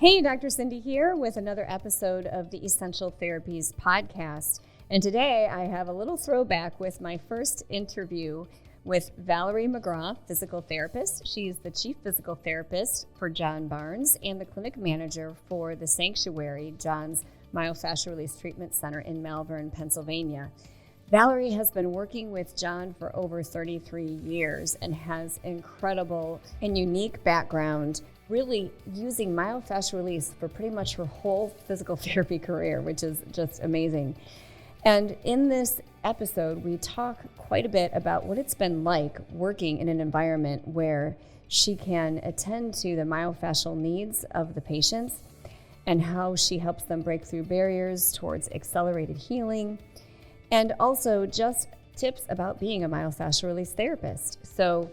Hey, Dr. Cindy here with another episode of the Essential Therapies podcast. And today I have a little throwback with my first interview with Valerie McGraw, physical therapist. She's the chief physical therapist for John Barnes and the clinic manager for the Sanctuary, John's Myofascial Release Treatment Center in Malvern, Pennsylvania. Valerie has been working with John for over 33 years and has incredible and unique background, really using myofascial release for pretty much her whole physical therapy career, which is just amazing. And in this episode, we talk quite a bit about what it's been like working in an environment where she can attend to the myofascial needs of the patients and how she helps them break through barriers towards accelerated healing, and also just tips about being a myofascial release therapist. So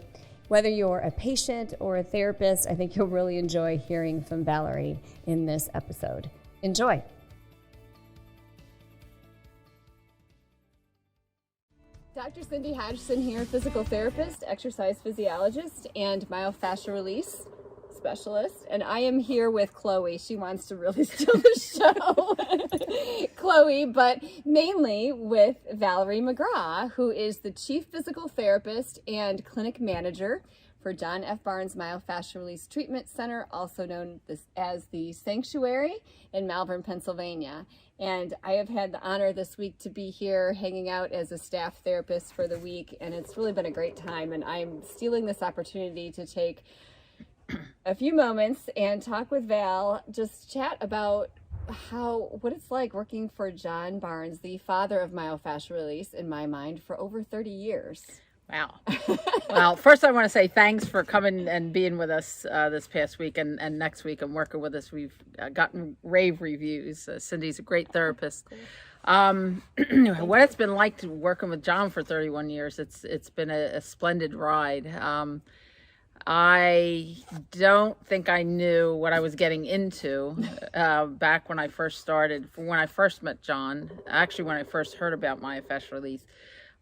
whether you're a patient or a therapist, I think you'll really enjoy hearing from Valerie in this episode. Enjoy. Dr. Cindy Hodgson here, physical therapist, exercise physiologist, and myofascial release specialist. And I am here with Chloe. She wants to really steal the show. Chloe, but mainly with Valerie McGraw, who is the chief physical therapist and clinic manager for John F. Barnes Myofascial Release Treatment Center, also known as the Sanctuary in Malvern, Pennsylvania. And I have had the honor this week to be here hanging out as a staff therapist for the week, and it's really been a great time. And I'm stealing this opportunity to take a few moments and talk with Val, just chat about what it's like working for John Barnes, the father of myofascial release in my mind, for over 30 years. Wow. Well, first I want to say thanks for coming and being with us this past week and next week and working with us. We've gotten rave reviews. Cindy's a great therapist. What it's been like working with John for 31 years, it's been a splendid ride. I don't think I knew what I was getting into back when I first started. When I first met John, actually when I first heard about myofascial release,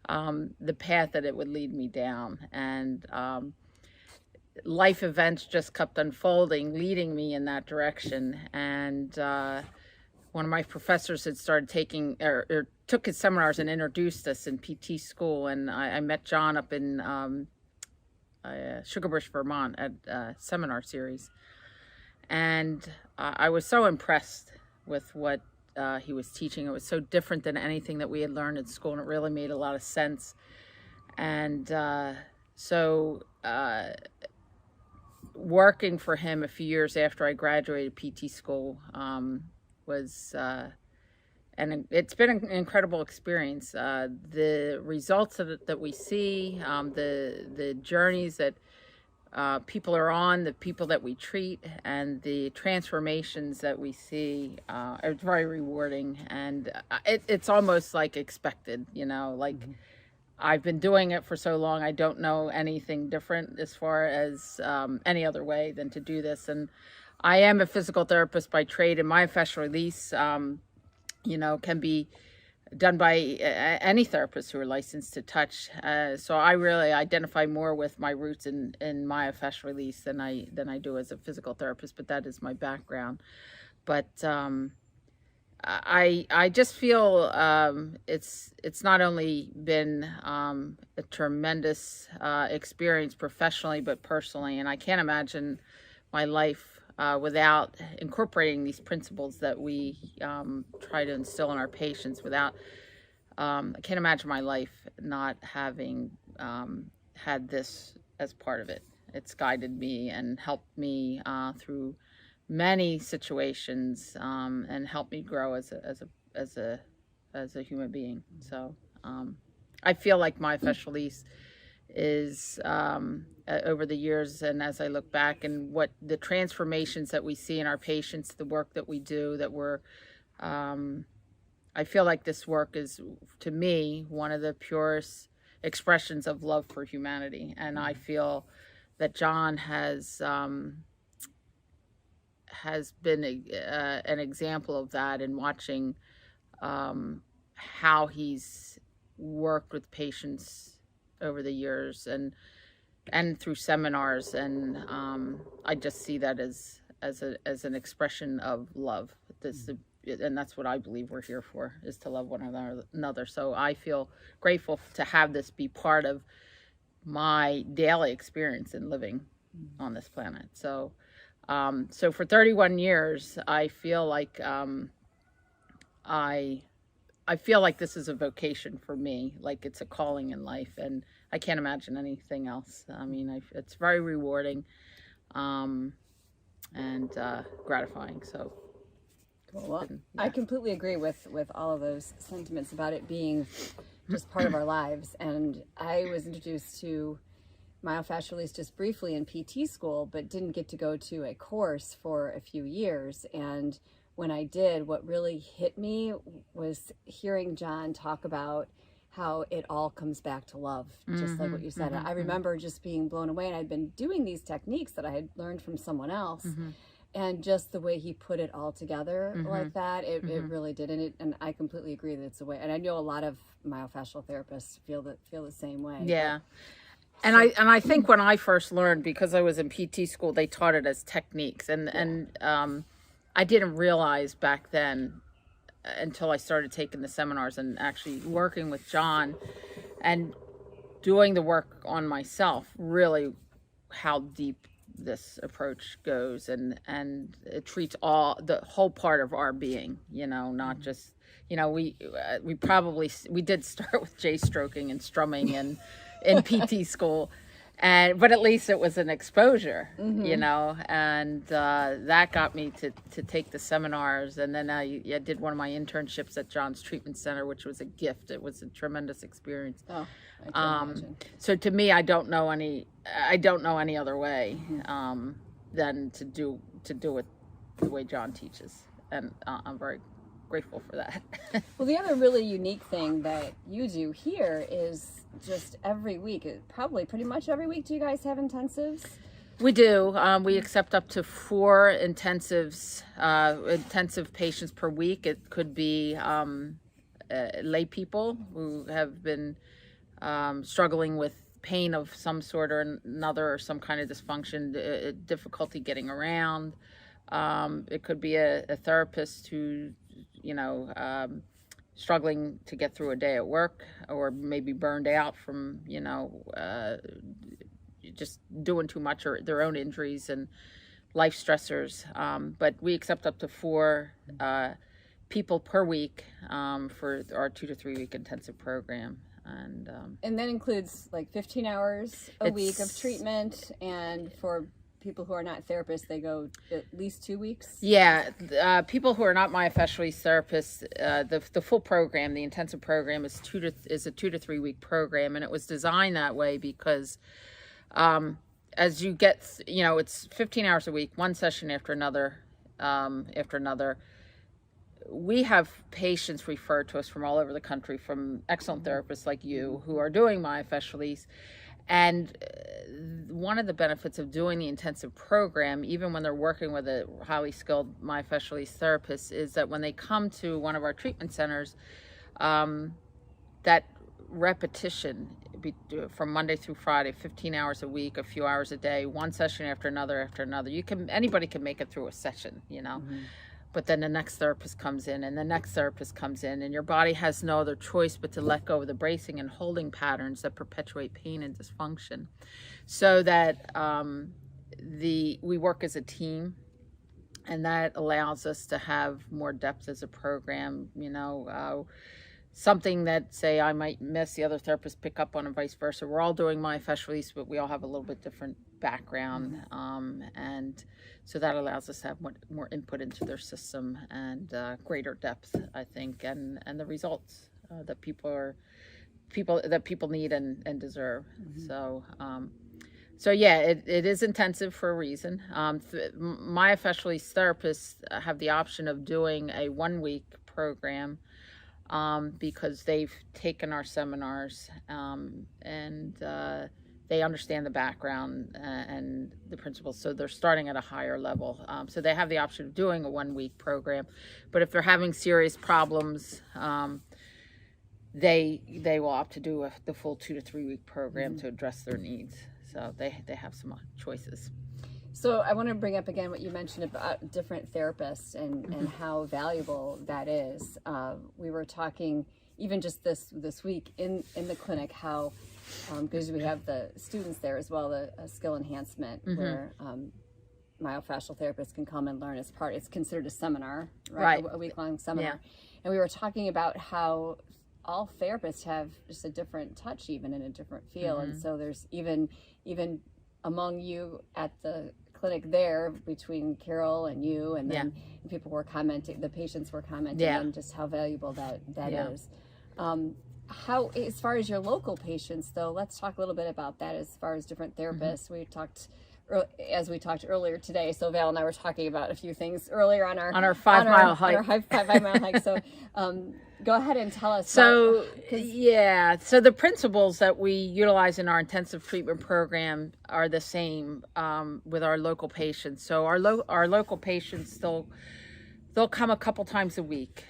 the path that it would lead me down. And life events just kept unfolding, leading me in that direction. And one of my professors had started taking, or took his seminars and introduced us in PT school. And I met John up in Sugarbush, Vermont at a seminar series. And I was so impressed with what he was teaching. It was so different than anything that we had learned in school, and it really made a lot of sense. And so working for him a few years after I graduated PT school was and it's been an incredible experience. The results that we see, the journeys that people are on, the people that we treat, and the transformations that we see are very rewarding. And it's almost like expected, like I've been doing it for so long. I don't know anything different as far as any other way than to do this. And I am a physical therapist by trade, and myofascial release can be done by any therapist who are licensed to touch. So I really identify more with my roots in myofascial release than I do as a physical therapist, but that is my background. But I just feel it's not only been a tremendous experience professionally, but personally, and I can't imagine my life without incorporating these principles that we try to instill in our patients. I can't imagine my life not having had this as part of it. It's guided me and helped me through many situations and helped me grow as a human being. So I feel like myofascial release is over the years, and as I look back and what the transformations that we see in our patients, the work that we do, I feel like this work is, to me, one of the purest expressions of love for humanity. And I feel that John has been an example of that in watching how he's worked with patients over the years and through seminars, and I just see that as as an expression of love. And that's what I believe we're here for, is to love one another. So I feel grateful to have this be part of my daily experience in living on this planet. So so for 31 years, I feel like I feel like this is a vocation for me, like it's a calling in life, and I can't imagine anything else. I mean, it's very rewarding and gratifying. So, well, I completely agree with all of those sentiments about it being just part of our lives. And I was introduced to myofascial release just briefly in PT school, but didn't get to go to a course for a few years. And when I did, what really hit me was hearing John talk about how it all comes back to love, just like what you said. I remember just being blown away, and I'd been doing these techniques that I had learned from someone else, and just the way he put it all together like that, it really did. And I completely agree that it's a way. And I know a lot of myofascial therapists feel the same way. Yeah. And I think when I first learned, because I was in PT school, they taught it as techniques, and I didn't realize back then until I started taking the seminars and actually working with John and doing the work on myself, really how deep this approach goes, and it treats the whole part of our being, not just, we did start with J-stroking and strumming and in PT school. But at least it was an exposure, and that got me to take the seminars. And then I did one of my internships at John's Treatment Center, which was a gift. It was a tremendous experience. Oh, I can imagine. So to me, I don't know any other way than to do it the way John teaches, and I'm very grateful for that. Well, the other really unique thing that you do here is just every week, probably pretty much every week, do you guys have intensives? We do. We accept up to 4 intensive patients per week. It could be lay people who have been struggling with pain of some sort or another, or some kind of dysfunction, difficulty getting around. It could be a therapist who struggling to get through a day at work, or maybe burned out from, just doing too much, or their own injuries and life stressors. But we accept up to 4 people per week for our 2 to 3 week intensive program. And that includes like 15 hours a week of treatment, and for people who are not therapists, they go at least 2 weeks? Yeah, people who are not myofascial release therapists, the full program, the intensive program, is a 2 to 3 week program, and it was designed that way because as you get, it's 15 hours a week, one session after another. We have patients referred to us from all over the country, from excellent therapists like you who are doing myofascial release. And one of the benefits of doing the intensive program, even when they're working with a highly skilled myofascial release therapist, is that when they come to one of our treatment centers, that repetition from Monday through Friday, 15 hours a week, a few hours a day, one session after another, anybody can make it through a session, But then the next therapist comes in, and the next therapist comes in, and your body has no other choice but to let go of the bracing and holding patterns that perpetuate pain and dysfunction, so that we work as a team, and that allows us to have more depth as a program. Something that, say, I might miss, the other therapists pick up on, and vice versa. We're all doing myofascial release, but we all have a little bit different background, and so that allows us to have more input into their system, and greater depth, I think, and the results that people need and deserve. So yeah, it is intensive for a reason. Myofascial release therapists have the option of doing a 1 week program, because they've taken our seminars, and they understand the background and the principles, so they're starting at a higher level. So they have the option of doing a 1 week program, but if they're having serious problems, they will opt to do the full 2 to 3 week program to address their needs. So they have some choices. So I want to bring up again what you mentioned about different therapists and how valuable that is. We were talking even just this week in the clinic how, because we have the students there as well, the skill enhancement where myofascial therapists can come and learn as part. It's considered a seminar, right? A week-long seminar. Yeah. And we were talking about how all therapists have just a different touch, even in a different field. And so there's even among you at the clinic there, between Carol and you, and then people were commenting, the patients were commenting on just how valuable that is. How, as far as your local patients, though, let's talk a little bit about that. As far as different therapists, we talked earlier today. So Val and I were talking about a few things earlier on our 5 mile hike. On our 5 mile hike. So go ahead and tell us. So so the principles that we utilize in our intensive treatment program are the same with our local patients. So our local patients, they'll come a couple times a week.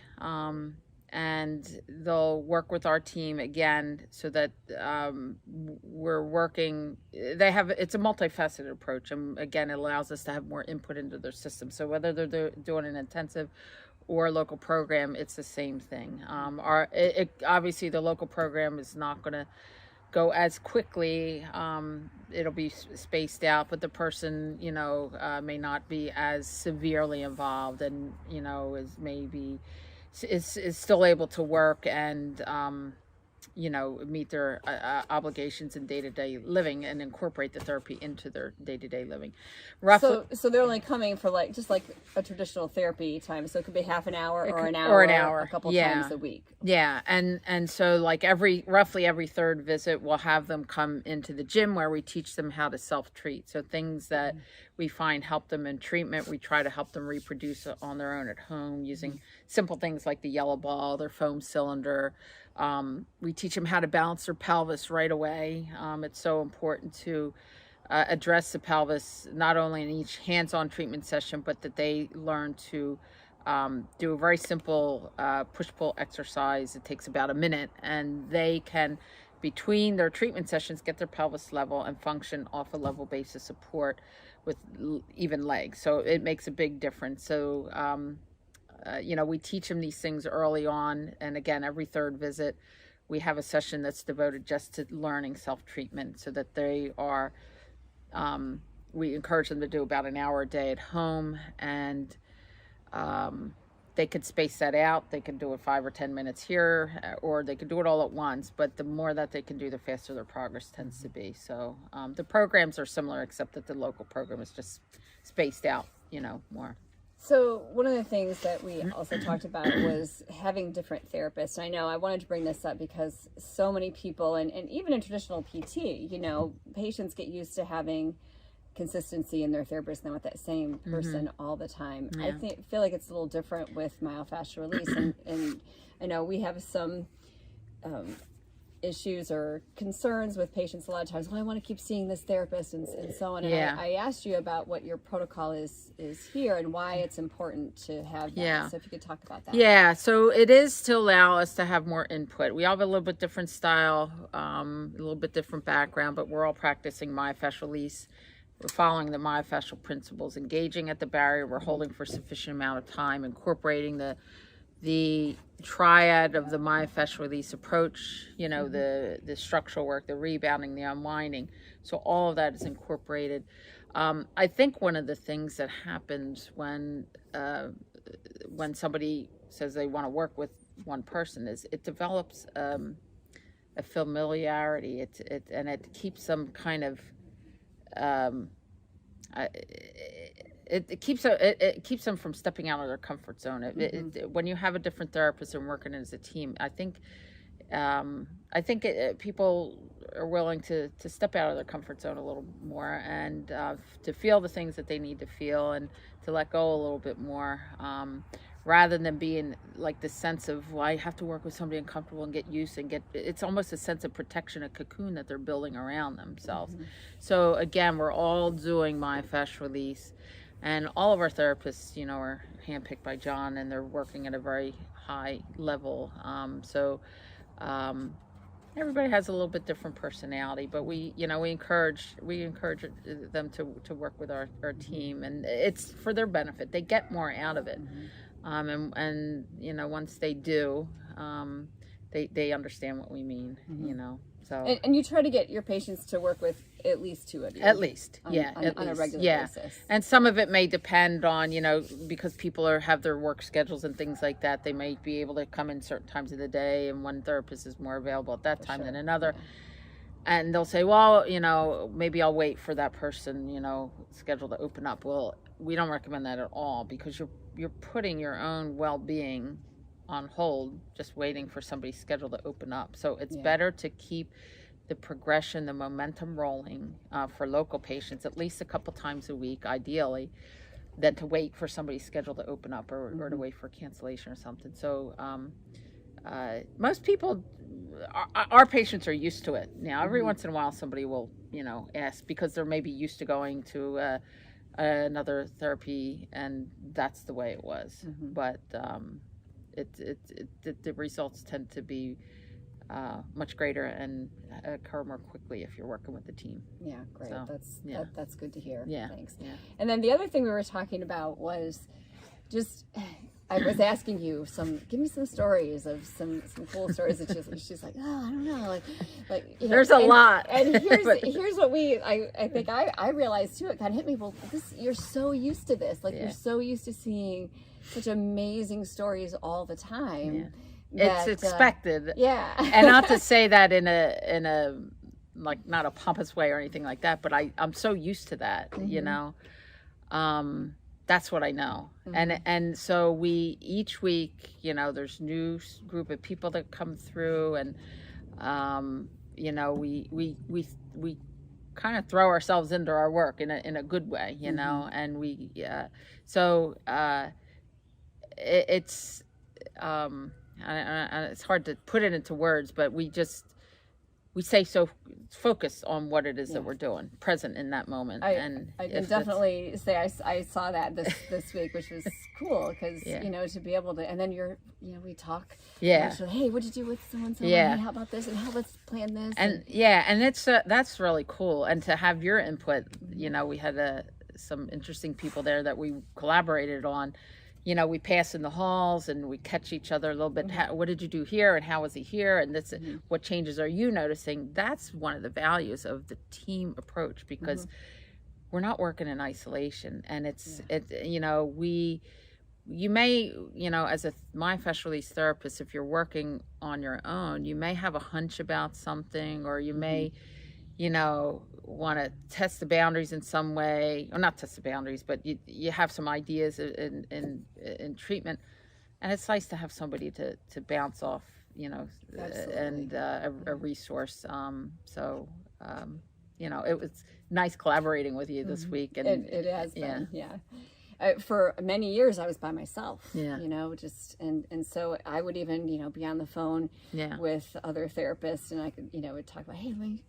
And they'll work with our team again so that we're working. It's a multifaceted approach, and again, it allows us to have more input into their system. So whether they're doing an intensive or a local program, it's the same thing. Obviously, the local program is not going to go as quickly. It'll be spaced out, but the person, may not be as severely involved, and is still able to work and meet their obligations in day-to-day living and incorporate the therapy into their day-to-day living. So they're only coming for just like a traditional therapy time. So it could be half an hour or an hour, a couple times a week. Yeah, and so like roughly every third visit, we'll have them come into the gym where we teach them how to self-treat. So things that we find help them in treatment, we try to help them reproduce on their own at home using simple things like the yellow ball, their foam cylinder. We teach them how to balance their pelvis right away. It's so important to address the pelvis, not only in each hands-on treatment session, but that they learn to do a very simple push-pull exercise. It takes about a minute, and they can, between their treatment sessions, get their pelvis level and function off a level base of support with even legs. So it makes a big difference. So we teach them these things early on, and again, every third visit we have a session that's devoted just to learning self-treatment, so that they are we encourage them to do about an hour a day at home, and they could space that out. They can do it 5 or 10 minutes here, or they could do it all at once, but the more that they can do, the faster their progress tends to be. So the programs are similar, except that the local program is just spaced out, more. So one of the things that we also talked about was having different therapists. I know I wanted to bring this up because so many people, and even in traditional PT, patients get used to having consistency in their therapist and with that same person all the time. Yeah. I feel like it's a little different with myofascial release, and I know we have some issues or concerns with patients a lot of times. Well, I want to keep seeing this therapist and so on. And I asked you about what your protocol is here and why it's important to have that. Yeah. So if you could talk about that. Yeah. So it is to allow us to have more input. We all have a little bit different style, a little bit different background, but we're all practicing myofascial release. We're following the myofascial principles, engaging at the barrier. We're holding for a sufficient amount of time, incorporating the triad of the myofascial release approach, the structural work, the rebounding, the unwinding. So all of that is incorporated. I think one of the things that happens when somebody says they want to work with one person is it develops a familiarity. It keeps them kind of it keeps them from stepping out of their comfort zone. When you have a different therapist and working as a team, I think people are willing to step out of their comfort zone a little more, and to feel the things that they need to feel, and to let go a little bit more, rather than being like this sense of, well, I have to work with somebody uncomfortable and get used and it's almost a sense of protection, a cocoon that they're building around themselves. So again, we're all doing myofascial release, and all of our therapists, are handpicked by John, and they're working at a very high level. Everybody has a little bit different personality, but we encourage them to work with our team, and it's for their benefit. They get more out of it. And once they do, they understand what we mean, So and you try to get your patients to work with at least two of you. At least, on a regular basis. And some of it may depend on, because people have their work schedules and things like that. They may be able to come in certain times of the day, and one therapist is more available at that time than another. Yeah. And they'll say, well, maybe I'll wait for that person, schedule to open up. Well, we don't recommend that at all, because you're putting your own well-being on hold, just waiting for somebody's schedule to open up. So it's better to keep the progression, the momentum rolling for local patients at least a couple times a week, ideally, than to wait for somebody's schedule to open up or to wait for cancellation or something. So most people, our patients are used to it. Now, every once in a while somebody will, ask, because they're maybe used to going to another therapy, and that's the way it was. But the results tend to be much greater and occur more quickly if you're working with the team. Yeah, great. So, that's good to hear. Yeah, thanks. Yeah. And then the other thing we were talking about was just, I was asking you give me some stories of some cool stories that she's like, oh, I don't know, there's a lot. And here's what I think I realized too. It kind of hit me. Well, you're so used to this. You're so used to seeing such amazing stories all the time. It's expected. And not to say that in a not a pompous way or anything like that, but I'm so used to that, that's what I know. And so we, each week, there's new group of people that come through, and we kind of throw ourselves into our work in a good way, and we it's it's hard to put it into words, but we stay so focused on what it is that we're doing, present in that moment. I can definitely say I saw that this week, which was cool, because to be able to, and then we talk. Actually, hey, what'd you do with someone? Hey, how about this? And how let's plan this. And it's that's really cool. And to have your input, we had some interesting people there that we collaborated on. We pass in the halls and we catch each other a little bit. What did you do here, and how was he here, and this? What changes are you noticing? That's one of the values of the team approach, because we're not working in isolation, and you may, as a myofascial release therapist, if you're working on your own, you may have a hunch about something, or you may, want to test the boundaries in some way, or not test the boundaries, but you have some ideas in treatment, and it's nice to have somebody to bounce off, and a resource. It was nice collaborating with you this week, and it has been. For many years I was by myself, and so I would even, be on the phone with other therapists, and I could, would talk about, hey, let me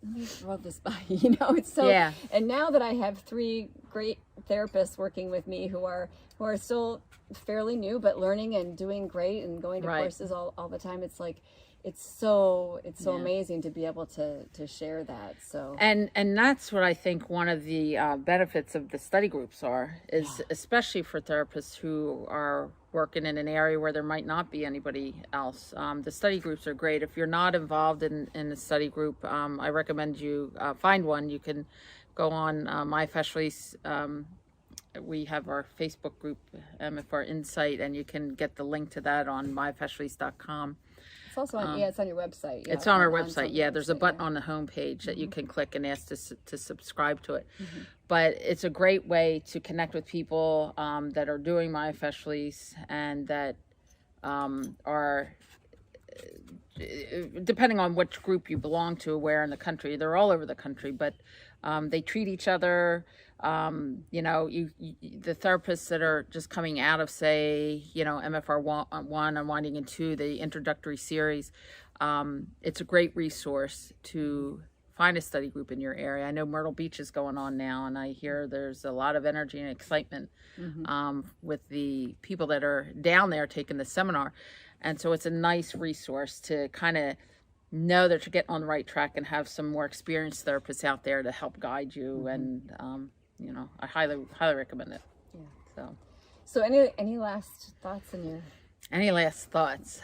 rub this by, it's so, and now that I have 3 great therapists working with me who are still fairly new, but learning and doing great and going to courses all the time, it's like, it's so amazing to be able to share that. So and that's what I think one of the benefits of the study groups is especially for therapists who are working in an area where there might not be anybody else. The study groups are great. If you're not involved in a study group, I recommend you find one. You can go on Myofascial Release. We have our Facebook group, MFR Insight, and you can get the link to that on myofascialrelease.com. It's also on, it's on your website. It's on our website. There's a button on the homepage that you can click and ask to subscribe to it. But it's a great way to connect with people that are doing myofascial release, and that are, depending on which group you belong to, where in the country. They're all over the country, but they treat each other. The therapists that are just coming out of, say, MFR 1 and Winding in 2, the introductory series, it's a great resource to find a study group in your area. I know Myrtle Beach is going on now, and I hear there's a lot of energy and excitement with the people that are down there taking the seminar. And so it's a nice resource to kind of know that you're getting on the right track and have some more experienced therapists out there to help guide you. And, I highly recommend it. Yeah. So any last thoughts in your... Any last thoughts?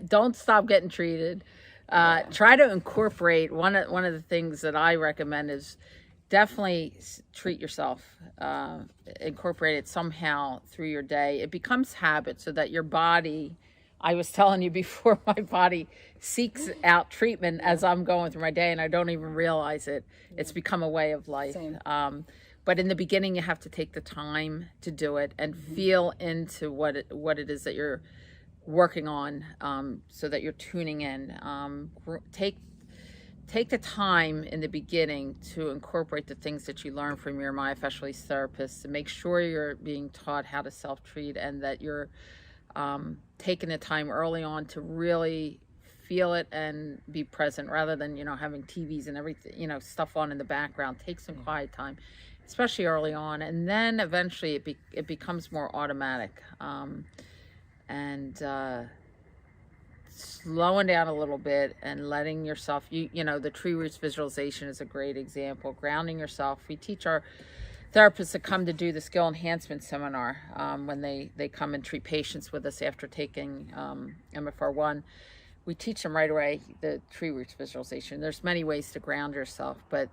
Don't stop getting treated. Try to incorporate one of the things that I recommend is definitely treat yourself. Incorporate it somehow through your day. It becomes habit so that your body, I was telling you before, my body seeks out treatment as I'm going through my day and I don't even realize it. It's become a way of life. But in the beginning, you have to take the time to do it and feel into what it is that you're working on, so that you're tuning in. Take the time in the beginning to incorporate the things that you learn from your myofascial release therapist to make sure you're being taught how to self-treat and that you're taking the time early on to really feel it and be present rather than, having TVs and everything, stuff on in the background. Take some quiet time, especially early on. And then eventually it becomes more automatic. Slowing down a little bit and letting yourself, the tree roots visualization is a great example. Grounding yourself. We teach our therapists that come to do the skill enhancement seminar when they come and treat patients with us after taking MFR1. We teach them right away the tree roots visualization. There's many ways to ground yourself, but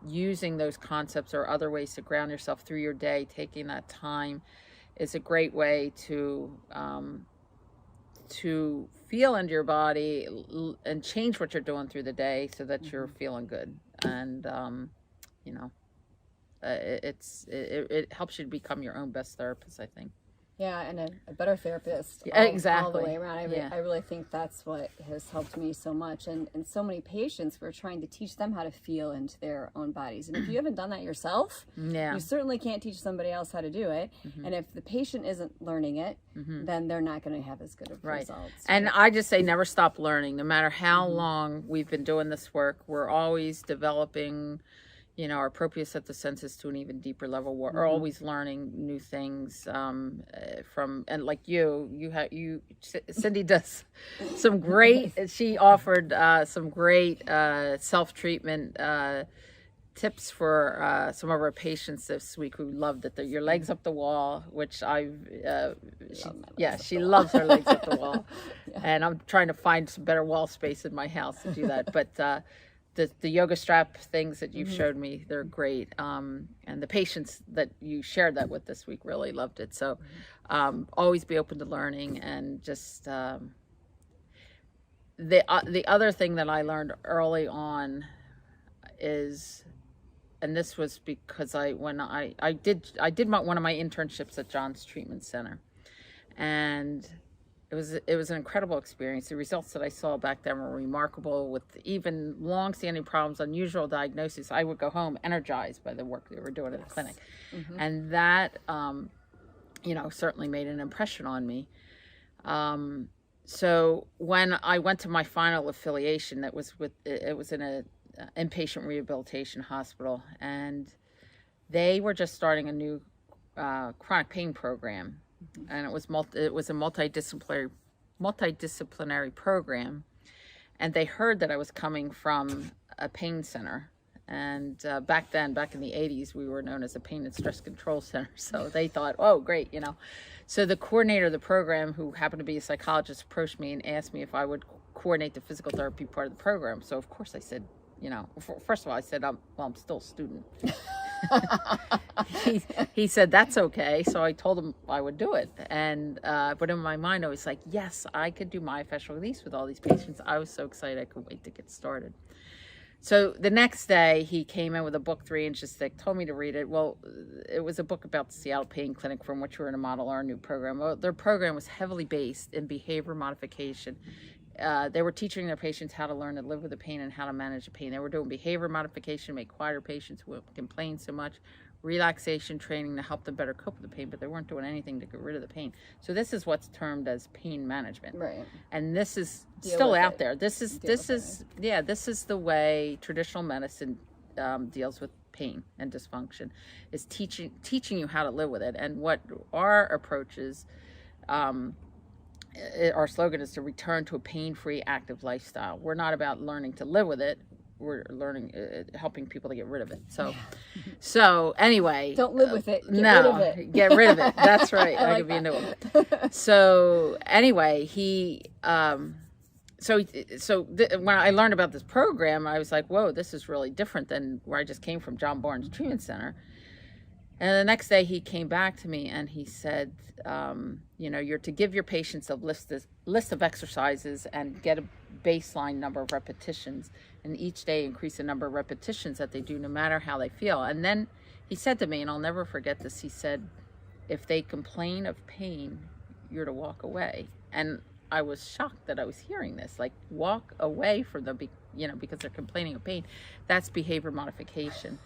using those concepts or other ways to ground yourself through your day, taking that time is a great way to feel into your body and change what you're doing through the day so that you're feeling good. And, it helps you to become your own best therapist, I think. Yeah, and a better therapist all the way around. I really think that's what has helped me so much. And so many patients, we're trying to teach them how to feel into their own bodies. And if you haven't done that yourself, you certainly can't teach somebody else how to do it. And if the patient isn't learning it, then they're not going to have as good of results. And I just say never stop learning. No matter how long we've been doing this work, we're always developing our proprioceptive the senses to an even deeper level. We're always learning new things and like Cindy does some great, she offered some great self-treatment tips for some of our patients this week who loved it. Your legs up the wall, which she loves her legs up the wall. And I'm trying to find some better wall space in my house to do that. But the yoga strap things that you've showed me, they're great. And the patients that you shared that with this week really loved it. So always be open to learning. And just the other thing that I learned early on is, and this was because I did one of my internships at John's Treatment Center, and it was an incredible experience. The results that I saw back then were remarkable. With even long-standing problems, unusual diagnoses, I would go home energized by the work they were doing at the clinic, and that certainly made an impression on me. So when I went to my final affiliation, it was in a inpatient rehabilitation hospital, and they were just starting a new chronic pain program. And it was a multidisciplinary program, and they heard that I was coming from a pain center, and back in the 80s we were known as a pain and stress control center, so they thought, oh great, so the coordinator of the program, who happened to be a psychologist, approached me and asked me if I would coordinate the physical therapy part of the program. So of course I said, first of all I said, I'm still a student. he said that's okay, so I told him I would do it, and but in my mind I was like, yes, I could do myofascial release with all these patients. I was so excited, I couldn't wait to get started. So the next day he came in with a book 3 inches thick, told me to read it. Well, it was a book about the Seattle Pain Clinic, from which we're going to model our new program. Well, their program was heavily based in behavior modification. They were teaching their patients how to learn to live with the pain and how to manage the pain. They were doing behavior modification, make quieter patients who complain so much, relaxation training to help them better cope with the pain, but they weren't doing anything to get rid of the pain. So this is what's termed as pain management. Right. And this is still out there. This is the way traditional medicine deals with pain and dysfunction, is teaching you how to live with it. And what our approach is our slogan is to return to a pain-free, active lifestyle. We're not about learning to live with it. We're learning, helping people to get rid of it. So anyway. Don't live with it. Get rid of it. Get rid of it. That's right. I like could be into it. So anyway, when I learned about this program, I was like, whoa, this is really different than where I just came from, John Barnes Treatment Center. And the next day he came back to me and he said, you're to give your patients a list of exercises and get a baseline number of repetitions, and each day increase the number of repetitions that they do no matter how they feel. And then he said to me, and I'll never forget this, he said, if they complain of pain, you're to walk away. And I was shocked that I was hearing this, like walk away from them, because they're complaining of pain. That's behavior modification.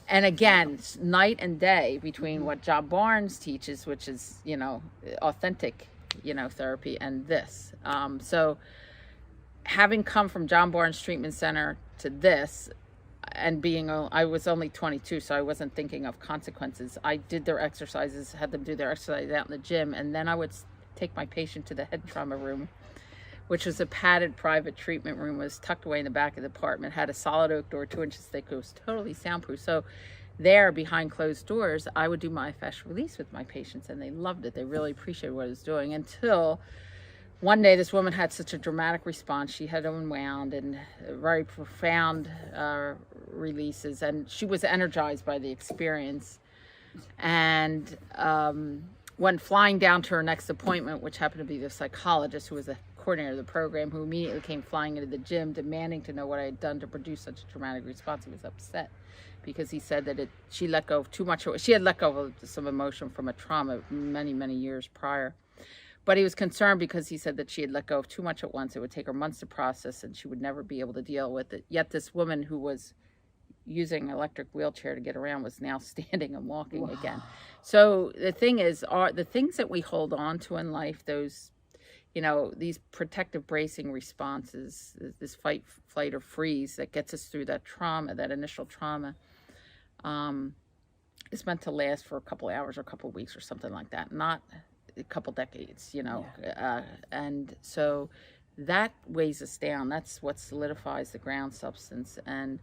And again, night and day between what John Barnes teaches, which is, authentic, therapy, and this. So having come from John Barnes Treatment Center to this, and I was only 22, so I wasn't thinking of consequences. I did their exercises, had them do their exercises out in the gym, and then I would take my patient to the head trauma room, which was a padded private treatment room, was tucked away in the back of the apartment, had a solid oak door 2 inches thick, it was totally soundproof. So there, behind closed doors, I would do myofascial release with my patients, and they loved it. They really appreciated what I was doing, until one day this woman had such a dramatic response. She had unwound and very profound releases, and she was energized by the experience, and went flying down to her next appointment, which happened to be the psychologist who was the coordinator of the program, who immediately came flying into the gym demanding to know what I had done to produce such a dramatic response. He was upset because he said that she let go of too much. She had let go of some emotion from a trauma many, many years prior. But he was concerned because he said that she had let go of too much at once. It would take her months to process, and she would never be able to deal with it. Yet this woman who was using an electric wheelchair to get around was now standing and walking again. So the thing is, the things that we hold on to in life, those, these protective bracing responses, this fight, flight, or freeze that gets us through that trauma, that initial trauma, is meant to last for a couple of hours or a couple of weeks or something like that, not a couple decades, and so that weighs us down. That's what solidifies the ground substance and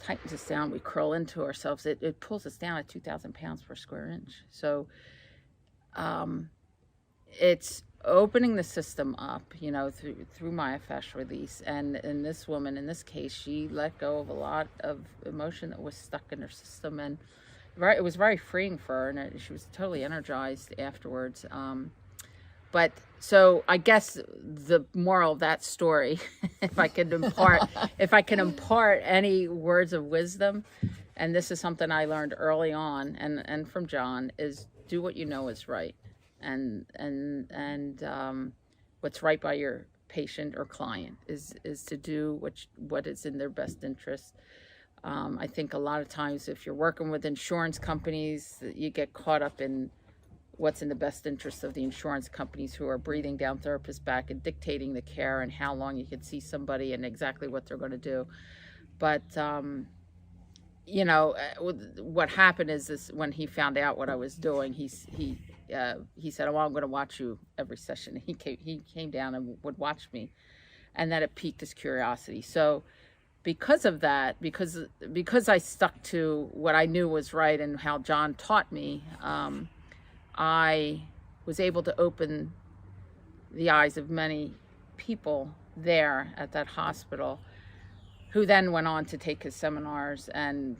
tightens us down. We curl into ourselves. It pulls us down at 2,000 pounds per square inch. So it's opening the system up, through myofascial release. And in this woman, in this case, she let go of a lot of emotion that was stuck in her system, and it was very freeing for her, and she was totally energized afterwards. But so I guess the moral of that story, if I can impart any words of wisdom, and this is something I learned early on and from John, is do what you know is right, and what's right by your patient or client is to do what is in their best interest. I think a lot of times if you're working with insurance companies, you get caught up in what's in the best interest of the insurance companies, who are breathing down therapists' back and dictating the care and how long you can see somebody and exactly what they're going to do. But, what happened is this: when he found out what I was doing, he said, "Oh, I'm going to watch you every session." He came down and would watch me, and that it piqued his curiosity. So because of that, because I stuck to what I knew was right and how John taught me, I was able to open the eyes of many people there at that hospital, who then went on to take his seminars and,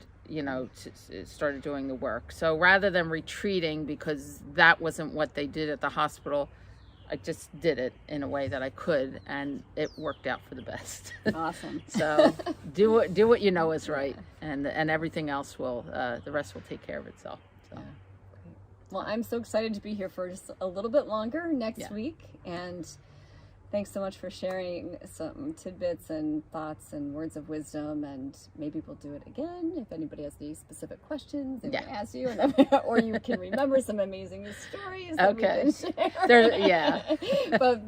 started doing the work. So rather than retreating because that wasn't what they did at the hospital, I just did it in a way that I could, and it worked out for the best. Awesome. So do what you know is right, and everything else the rest will take care of itself. So. Yeah. Well, I'm so excited to be here for just a little bit longer next week, and thanks so much for sharing some tidbits and thoughts and words of wisdom, and maybe we'll do it again if anybody has any specific questions they want to ask you, or you can remember some amazing stories that we can share. But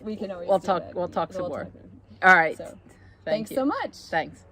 we can always we'll talk some more. All right. So, thanks so much. Thanks.